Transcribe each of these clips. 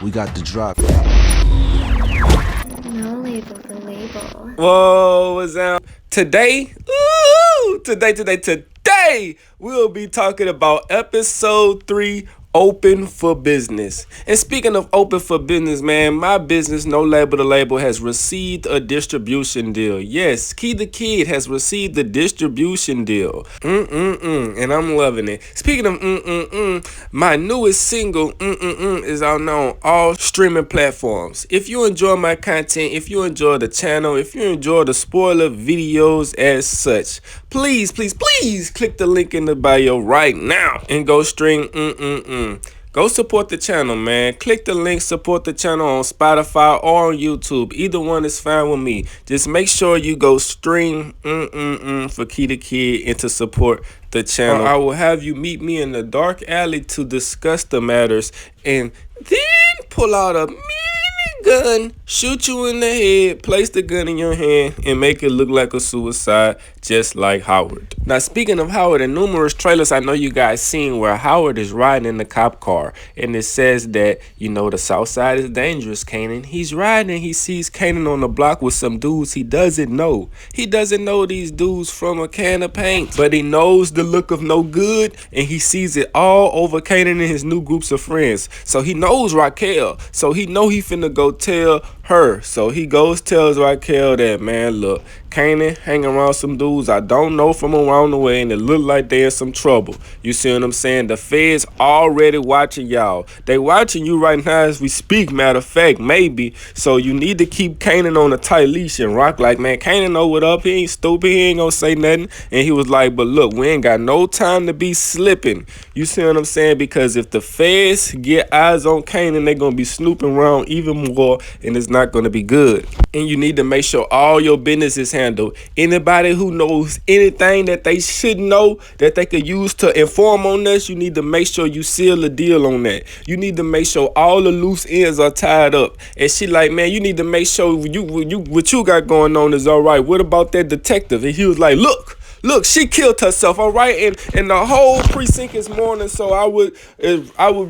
we got the drop. No label, the label. Whoa, what's up? Today, today, we'll be talking about episode 3, Open for Business. And speaking of open for business, man, my business, No Label the Label, has received a distribution deal. Yes, Key the Kid has received the distribution deal. And I'm loving it. Speaking of my newest single, is out now on all streaming platforms. If you enjoy my content, if you enjoy the channel, if you enjoy the spoiler videos as such, please click the link in the bio right now and go stream Go support the channel, man. Click the link, support the channel on Spotify or on YouTube. Either one is fine with me. Just make sure you go stream for Key the Kid and to support the channel. I will have you meet me in the dark alley to discuss the matters and then pull out a gun, shoot you in the head, place the gun in your hand, and make it look like a suicide, just like Howard. Now, speaking of Howard, in numerous trailers I know you guys seen where Howard is riding in the cop car, and it says that, you know, the South Side is dangerous, Kanan. He's riding and he sees Kanan on the block with some dudes he doesn't know. He doesn't know these dudes from a can of paint, but he knows the look of no good, and he sees it all over Kanan and his new groups of friends. So he knows Raquel, so he know he finna go tell her. So he goes tells Raquel that, man, look, Kanan hang around some dudes I don't know from around the way, and it look like they in some trouble. You see what I'm saying? The feds already watching y'all. They watching you right now as we speak, matter of fact, maybe. So you need to keep Kanan on a tight leash and rock like, man, Kanan know what up. He ain't stupid. He ain't gonna say nothing. And he was like, but look, we ain't got no time to be slipping. You see what I'm saying? Because if the feds get eyes on Kanan, they gonna be snooping around even more, and it's not gonna be good. And you need to make sure all your business is handled. Anybody who knows anything that they should know that they could use to inform on us, you need to make sure you seal the deal on that. You need to make sure all the loose ends are tied up. And she like, man, you need to make sure what you got going on is all right. What about that detective? And he was like, Look, she killed herself, all right, and the whole precinct is mourning. So I would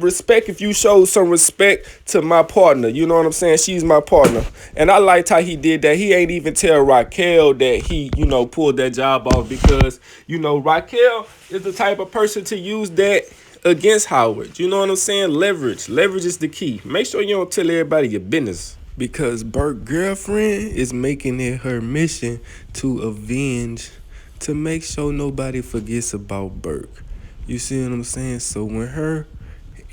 respect if you showed some respect to my partner. You know what I'm saying? She's my partner, and I liked how he did that. He ain't even tell Raquel that he, you know, pulled that job off because, you know, Raquel is the type of person to use that against Howard. You know what I'm saying? Leverage is the key. Make sure you don't tell everybody your business. Because Burke's girlfriend is making it her mission to make sure nobody forgets about Burke. You see what I'm saying? So when her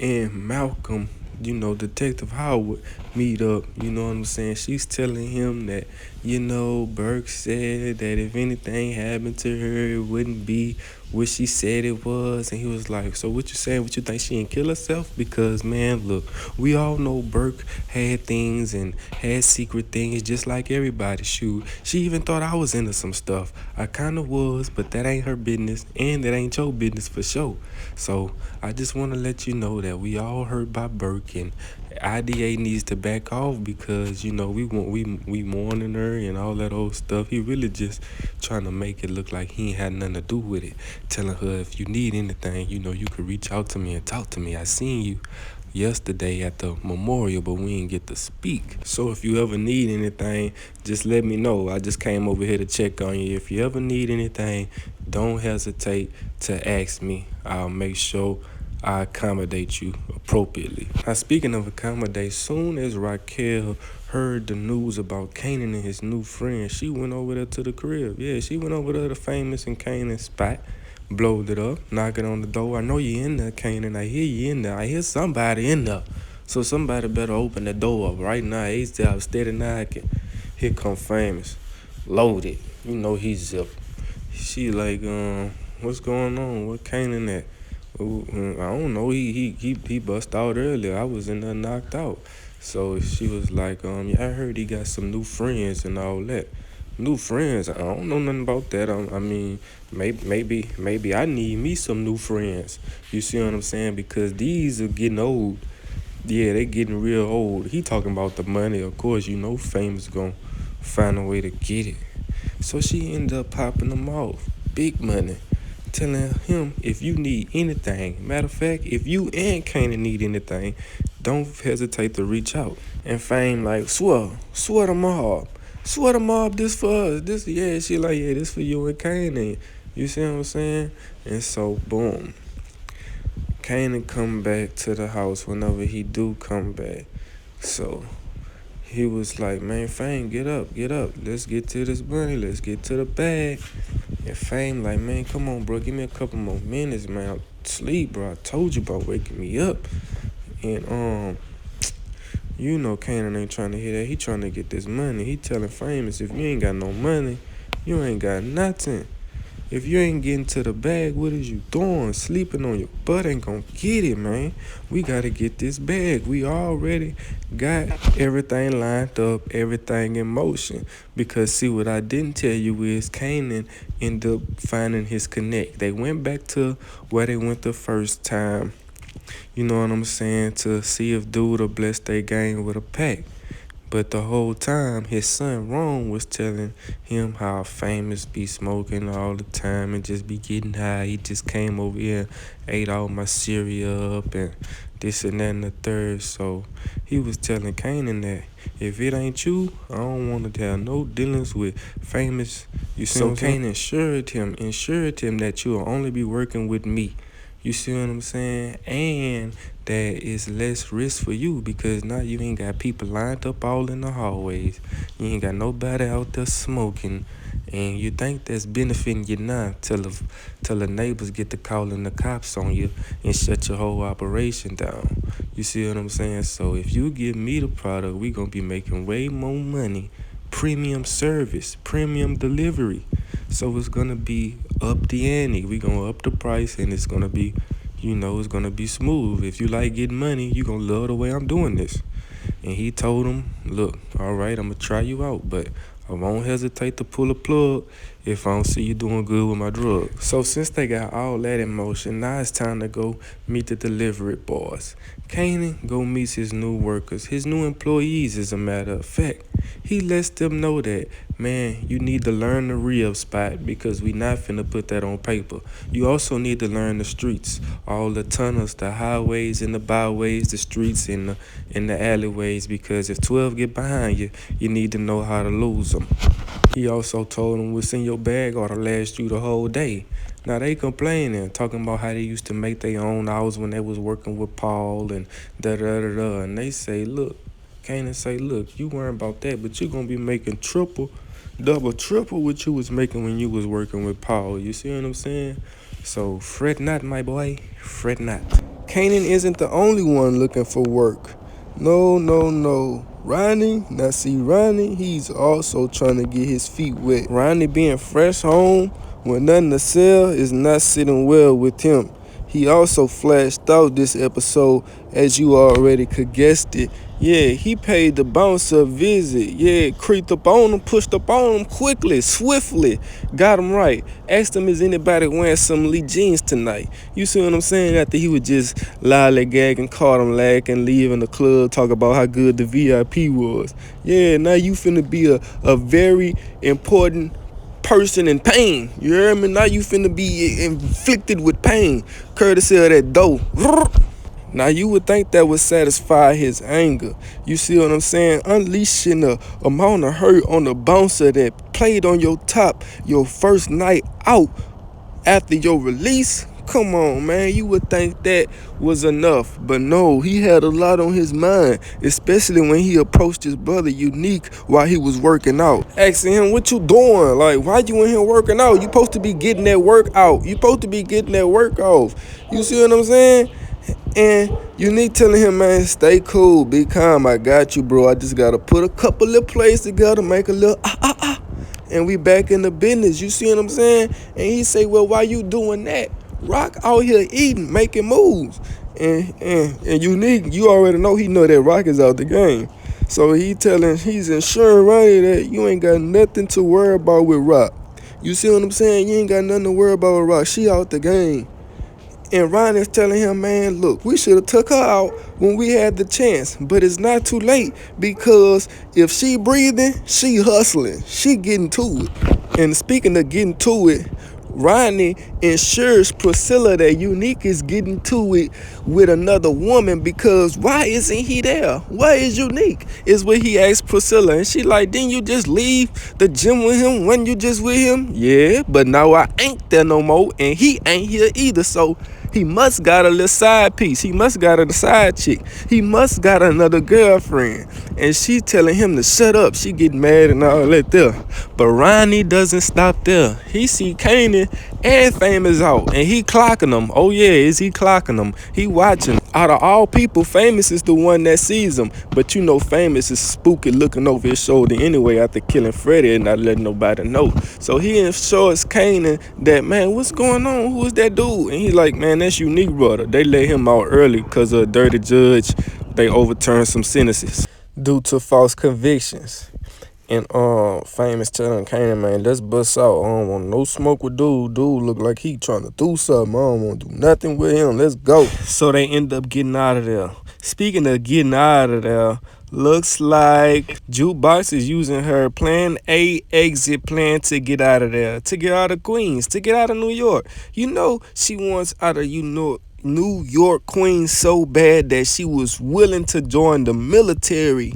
and Malcolm, you know, Detective Howard meet up, you know what I'm saying? She's telling him that, you know, Burke said that if anything happened to her, it wouldn't be what she said it was. And he was like, so what you saying? What you think, she didn't kill herself? Because, man, look, we all know Burke had things and had secret things just like everybody. Shoot, she even thought I was into some stuff. I kind of was, but that ain't her business, and that ain't your business for sure. So I just want to let you know that we all hurt by Burke, and IDA needs to back off because, you know, we mourning her and all that old stuff. He really just trying to make it look like he ain't had nothing to do with it. Telling her, if you need anything, you know, you could reach out to me and talk to me. I seen you yesterday at the memorial, but we didn't get to speak. So if you ever need anything, just let me know. I just came over here to check on you. If you ever need anything, don't hesitate to ask me. I'll make sure I accommodate you appropriately. Now, speaking of accommodate, soon as Raquel heard the news about Kanan and his new friend, she went over there to the crib. Yeah, she went over there to the famous and Kanan spot, blowed it up, knocking on the door. I know you in there, Kanan. I hear you in there. I hear somebody in there. So somebody better open the door up right now. He's there steady knocking. Here come famous. Loaded. You know he's zipped. She like, what's going on? What Kanan at? I don't know. He bust out earlier. I was in there knocked out. So she was like, yeah, I heard he got some new friends and all that. New friends? I don't know nothing about that. I mean, maybe I need me some new friends. You see what I'm saying? Because these are getting old. Yeah, they getting real old. He talking about the money. Of course, you know Famous gonna find a way to get it. So she ended up popping them off. Big money. Telling him, if you need anything, matter of fact, if you and Kanan need anything, don't hesitate to reach out. And Fame like, swear to mob. Swear to mob this for us. This, yeah, she like, yeah, this for you and Kanan. You see what I'm saying? And so, boom. Kanan come back to the house whenever he do come back. So he was like, man, Fame, get up. Let's get to this money. Let's get to the bag. And Fame like, man, come on, bro. Give me a couple more minutes, man. I'm sleep, bro. I told you about waking me up. And you know Kanan ain't trying to hear that. He trying to get this money. He telling Famous, if you ain't got no money, you ain't got nothing. If you ain't getting to the bag, what is you doing? Sleeping on your butt ain't gonna get it, man. We gotta get this bag. We already got everything lined up, everything in motion. Because see, what I didn't tell you is Kanan ended up finding his connect. They went back to where they went the first time. You know what I'm saying? To see if dude will bless their game with a pack. But the whole time, his son Ron was telling him how Famous be smoking all the time and just be getting high. He just came over here and ate all my cereal up and this and that and the third. So he was telling Kanan that if it ain't you, I don't want to have no dealings with Famous. You see, so Kanan ensured him that you'll only be working with me. You see what I'm saying? And that is less risk for you because now you ain't got people lined up all in the hallways. You ain't got nobody out there smoking. And you think that's benefiting you now till the neighbors get to calling the cops on you and shut your whole operation down. You see what I'm saying? So if you give me the product, we going to be making way more money. Premium service, premium delivery. So it's going to be up the ante. We going to up the price and it's going to be, it's going to be smooth. If you like getting money, you going to love the way I'm doing this. And he told him, look, all right, I'm going to try you out, but I won't hesitate to pull a plug if I don't see you doing good with my drug. So since they got all that in motion, now it's time to go meet the delivery boys. Kanan go meets his new workers, his new employees, as a matter of fact. He lets them know that, man, you need to learn the real spot because we not finna put that on paper. You also need to learn the streets, all the tunnels, the highways and the byways, the streets and the alleyways, because if 12 get behind you, you need to know how to lose them. He also told them what's in your bag ought to last you the whole day. Now they complaining, talking about how they used to make their own hours when they was working with Paul and da-da-da-da. And they say, look, Kanan say, look, you worrying about that, but you're going to be making triple what you was making when you was working with Paul. You see what I'm saying? So fret not, my boy, fret not. Kanan isn't the only one looking for work. No. Ronnie, he's also trying to get his feet wet. Ronnie being fresh home with nothing to sell is not sitting well with him. He also flashed out this episode, as you already could guess it. Yeah, he paid the bouncer a visit. Yeah, creeped up on him, pushed up on him quickly, swiftly. Got him right. Asked him, is anybody wearing some Lee jeans tonight? You see what I'm saying? After he would just lollygagging, caught him lacking, leaving the club, talk about how good the VIP was. Yeah, now you finna be a very important person in pain. You hear me? Now you finna be inflicted with pain, courtesy of that dough. Now you would think that would satisfy his anger. You see what I'm saying? Unleashing the amount of hurt on the bouncer that played on your top your first night out after your release. Come on, man. You would think that was enough. But no, he had a lot on his mind, especially when he approached his brother Unique while he was working out. Asking him, what you doing? Like, why you in here working out? You supposed to be getting that work out. You supposed to be getting that work off. You see what I'm saying? And Unique telling him, man, stay cool, be calm. I got you, bro. I just got to put a couple of plays together, make a little and we back in the business. You see what I'm saying? And he say, well, why you doing that? Rock out here eating, making moves. And Unique, you already know he know that Rock is out the game. So he's ensuring Ronnie that you ain't got nothing to worry about with Rock. You see what I'm saying? You ain't got nothing to worry about with Rock. She out the game. And Ronnie's telling him, man, look, we should have took her out when we had the chance. But it's not too late because if she breathing, she hustling. She getting to it. And speaking of getting to it, Ronnie ensures Priscilla that Unique is getting to it with another woman because why isn't he there? Why is Unique? Is what he asked Priscilla. And she like, didn't you just leave the gym with him? Wasn't you just with him? Yeah, but now I ain't there no more and he ain't here either. So he must got a little side piece. He must got a side chick. He must got another girlfriend. And she telling him to shut up. She getting mad and all that there. But Ronnie doesn't stop there. He see Kanan and Famous out. And he clocking them. Oh yeah, is he clocking them? He watching. Out of all people, Famous is the one that sees him. But you know Famous is spooky looking over his shoulder anyway after killing Freddy and not letting nobody know. So he assures Kanan that, man, what's going on? Who is that dude? And he's like, man, that's Unique, brother. They let him out early because of a dirty judge. They overturned some sentences due to false convictions. And Famous telling Kanan, man, let's bust out. I don't want no smoke with dude. Dude look like he trying to do something. I don't want to do nothing with him. Let's go. So they end up getting out of there. Speaking of getting out of there, looks like Jukebox is using her Plan A exit plan to get out of there, to get out of Queens, to get out of New York. You know, she wants out of New York Queens so bad that she was willing to join the military.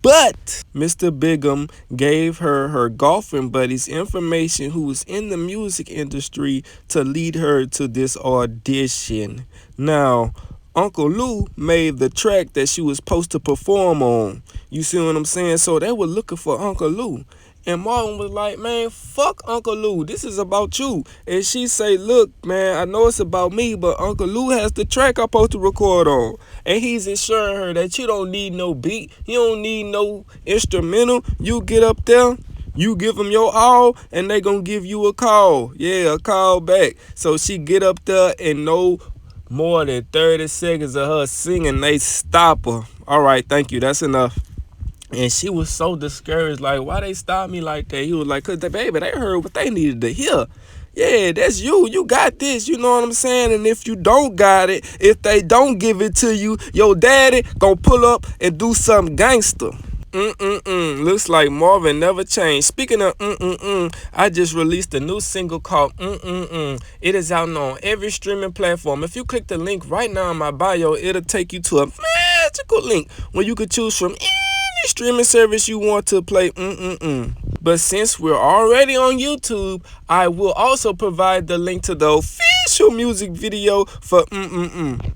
But Mr. Bigham gave her golfing buddies information who was in the music industry to lead her to this audition. Now, Uncle Lou made the track that she was supposed to perform on. You see what I'm saying? So they were looking for Uncle Lou. And Martin was like, man, fuck Uncle Lou. This is about you. And she say, look, man, I know it's about me, but Uncle Lou has the track I'm supposed to record on. And he's assuring her that you don't need no beat. You don't need no instrumental. You get up there, you give them your all, and they gonna give you a call. Yeah, a call back. So she get up there and no more than 30 seconds of her singing, they stop her. All right, thank you. That's enough. And she was so discouraged, like, why they stop me like that? He was like, cause baby, they heard what they needed to hear. Yeah, that's you. You got this. You know what I'm saying? And if you don't got it, if they don't give it to you, your daddy gonna pull up and do something gangster. Looks like Marvin never changed. Speaking of I just released a new single called It is out on every streaming platform. If you click the link right now in my bio, it'll take you to a magical link where you could choose from any streaming service you want to play But since we're already on YouTube, I will also provide the link to the official music video for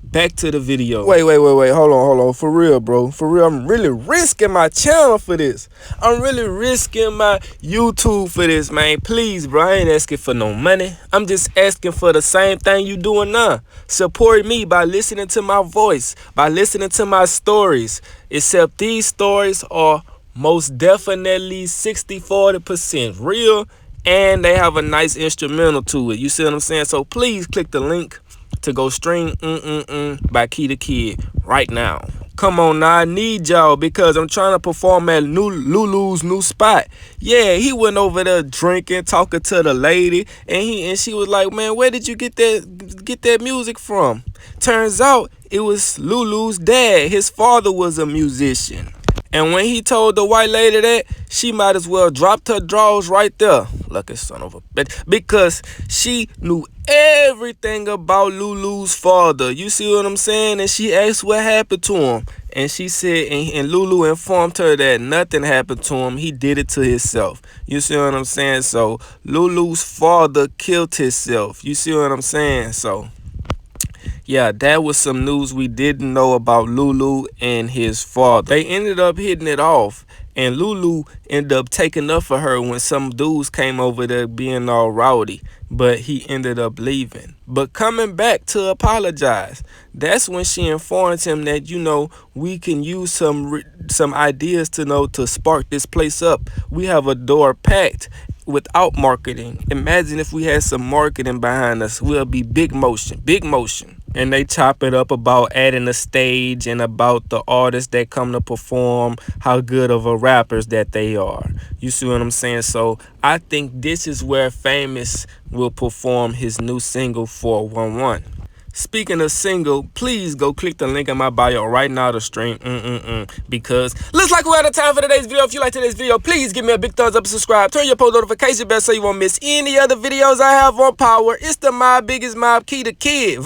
Back to the video. Wait. Hold on. For real, bro. For real, I'm really risking my channel for this. I'm really risking my YouTube for this, man. Please, bro. I ain't asking for no money. I'm just asking for the same thing you doing now. Support me by listening to my voice, by listening to my stories. Except these stories are most definitely 60-40% real, and they have a nice instrumental to it. You see what I'm saying? So please click the link to go stream by Key the Kid right now. Come on now, I need y'all because I'm trying to perform at Lulu's new spot. Yeah, he went over there drinking, talking to the lady, and she was like, man, where did you get that music from? Turns out it was Lulu's dad. His father was a musician. And when he told the white lady that, she might as well dropped her drawers right there. Lucky son of a bitch. Because she knew everything about Lulu's father. You see what I'm saying? And she asked what happened to him. And she said, and Lulu informed her that nothing happened to him. He did it to himself. You see what I'm saying? So Lulu's father killed himself. You see what I'm saying? So yeah, that was some news we didn't know about Lulu and his father. They ended up hitting it off, and Lulu ended up taking up for her when some dudes came over there being all rowdy, but he ended up leaving. But coming back to apologize, that's when she informs him that, you know, we can use some ideas to spark this place up. We have a door packed without marketing. Imagine if we had some marketing behind us. We'll be big motion. And they chop it up about adding a stage and about the artists that come to perform, how good of a rappers that they are. You see what I'm saying? So I think this is where Famous will perform his new single 411. Speaking of single, please go click the link in my bio right now to stream. Because looks like we're out of time for today's video. If you like today's video, please give me a big thumbs up and subscribe. Turn your post notification bell so you won't miss any other videos I have on power. It's the My Biggest Mob Key to Kid.